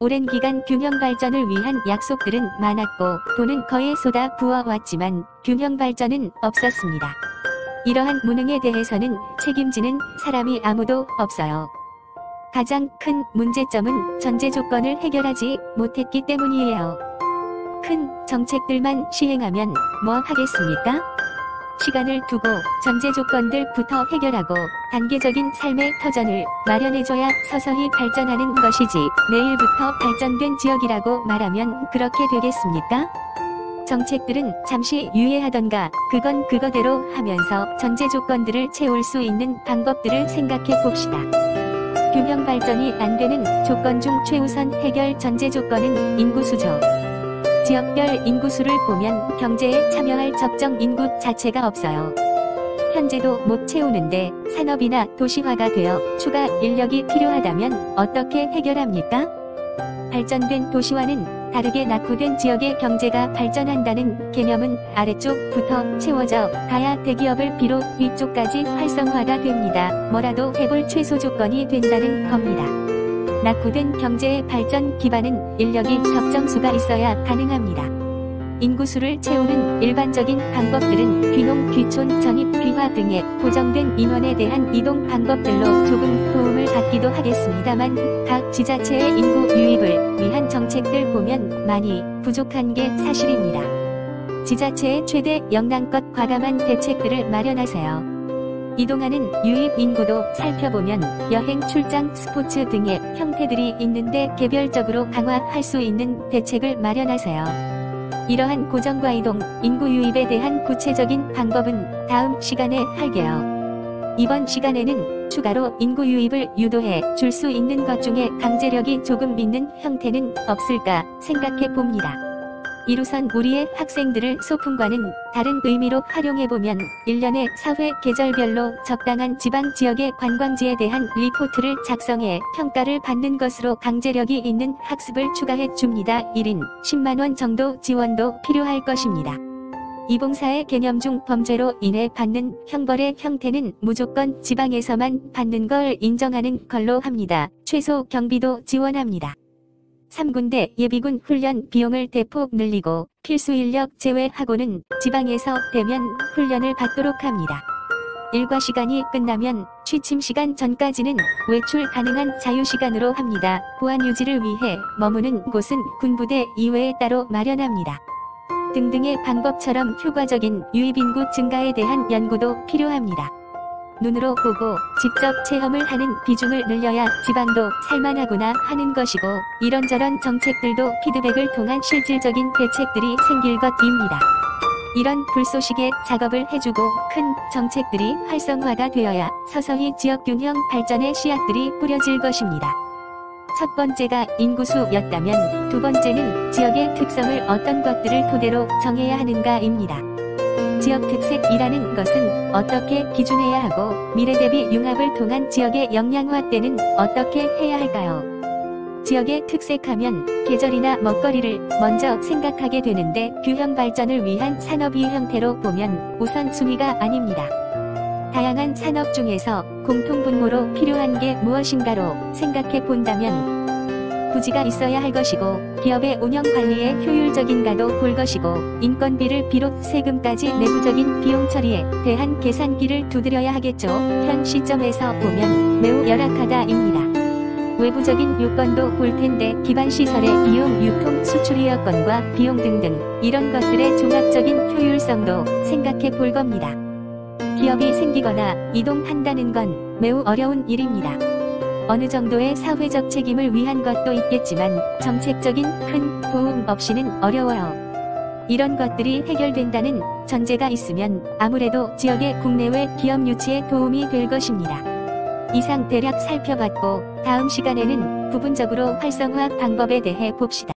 오랜 기간 균형 발전을 위한 약속들은 많았고 돈은 거의 쏟아 부어왔지만 균형 발전은 없었습니다. 이러한 무능에 대해서는 책임지는 사람이 아무도 없어요. 가장 큰 문제점은 전제 조건을 해결하지 못했기 때문이에요. 큰 정책들만 시행하면 뭐 하겠습니까? 시간을 두고 전제 조건들부터 해결하고 단계적인 삶의 터전을 마련해줘야 서서히 발전하는 것이지 내일부터 발전된 지역이라고 말하면 그렇게 되겠습니까? 정책들은 잠시 유예하던가 그건 그거대로 하면서 전제 조건들을 채울 수 있는 방법들을 생각해 봅시다. 균형 발전이 안 되는 조건 중 최우선 해결 전제 조건은 인구수죠. 지역별 인구수를 보면 경제에 참여할 적정 인구 자체가 없어요. 현재도 못 채우는데 산업이나 도시화가 되어 추가 인력이 필요하다면 어떻게 해결합니까? 발전된 도시화는 다르게 낙후된 지역의 경제가 발전한다는 개념은 아래쪽부터 채워져 가야 대기업을 비롯 위쪽까지 활성화가 됩니다. 뭐라도 해볼 최소 조건이 된다는 겁니다. 낙후된 경제의 발전 기반은 인력이 적정 수가 있어야 가능합니다. 인구수를 채우는 일반적인 방법들은 귀농, 귀촌, 전입, 귀화 등의 고정된 인원에 대한 이동 방법들로 조금 도움을 받기도 하겠습니다만 각 지자체의 인구 유입을 위한 정책들 보면 많이 부족한 게 사실입니다. 지자체의 최대 역량껏 과감한 대책들을 마련하세요. 이동하는 유입 인구도 살펴보면 여행, 출장, 스포츠 등의 형태들이 있는데 개별적으로 강화할 수 있는 대책을 마련하세요. 이러한 고정과 이동, 인구 유입에 대한 구체적인 방법은 다음 시간에 할게요. 이번 시간에는 추가로 인구 유입을 유도해 줄 수 있는 것 중에 강제력이 조금 있는 형태는 없을까 생각해 봅니다. 이루선 우리의 학생들을 소풍과는 다른 의미로 활용해보면 1년의 사회 계절별로 적당한 지방 지역의 관광지에 대한 리포트를 작성해 평가를 받는 것으로 강제력이 있는 학습을 추가해 줍니다. 1인 10만원 정도 지원도 필요할 것입니다. 이봉사의 개념 중 범죄로 인해 받는 형벌의 형태는 무조건 지방에서만 받는 걸 인정하는 걸로 합니다. 최소 경비도 지원합니다. 3군데 예비군 훈련 비용을 대폭 늘리고 필수 인력 제외하고는 지방에서 대면 훈련을 받도록 합니다. 일과 시간이 끝나면 취침 시간 전까지는 외출 가능한 자유시간으로 합니다. 보안 유지를 위해 머무는 곳은 군부대 이외에 따로 마련합니다. 등등의 방법처럼 효과적인 유입인구 증가에 대한 연구도 필요합니다. 눈으로 보고 직접 체험을 하는 비중을 늘려야 지방도 살만하구나 하는 것이고 이런저런 정책들도 피드백을 통한 실질적인 대책들이 생길 것입니다. 이런 불쏘시개 작업을 해주고 큰 정책들이 활성화가 되어야 서서히 지역 균형 발전의 씨앗들이 뿌려질 것입니다. 첫 번째가 인구수였다면 두 번째는 지역의 특성을 어떤 것들을 토대로 정해야 하는가입니다. 지역 특색이라는 것은 어떻게 기준해야 하고 미래 대비 융합을 통한 지역의 역량 확대는 어떻게 해야 할까요? 지역의 특색하면 계절이나 먹거리를 먼저 생각하게 되는데 균형 발전을 위한 산업이 형태로 보면 우선순위가 아닙니다. 다양한 산업 중에서 공통분모로 필요한 게 무엇인가로 생각해 본다면 부지가 있어야 할 것이고 기업의 운영 관리에 효율적인가도 볼 것이고 인건비를 비롯 세금까지 내부적인 비용 처리에 대한 계산기를 두드려야 하겠죠. 현 시점에서 보면 매우 열악하다입니다. 외부적인 요건도 볼 텐데 기반 시설의 이용, 유통, 수출 여건과 비용 등등 이런 것들의 종합적인 효율성도 생각해 볼 겁니다. 기업이 생기거나 이동한다는 건 매우 어려운 일입니다. 어느 정도의 사회적 책임을 위한 것도 있겠지만 정책적인 큰 도움 없이는 어려워요. 이런 것들이 해결된다는 전제가 있으면 아무래도 지역의 국내외 기업 유치에 도움이 될 것입니다. 이상 대략 살펴봤고 다음 시간에는 부분적으로 활성화 방법에 대해 봅시다.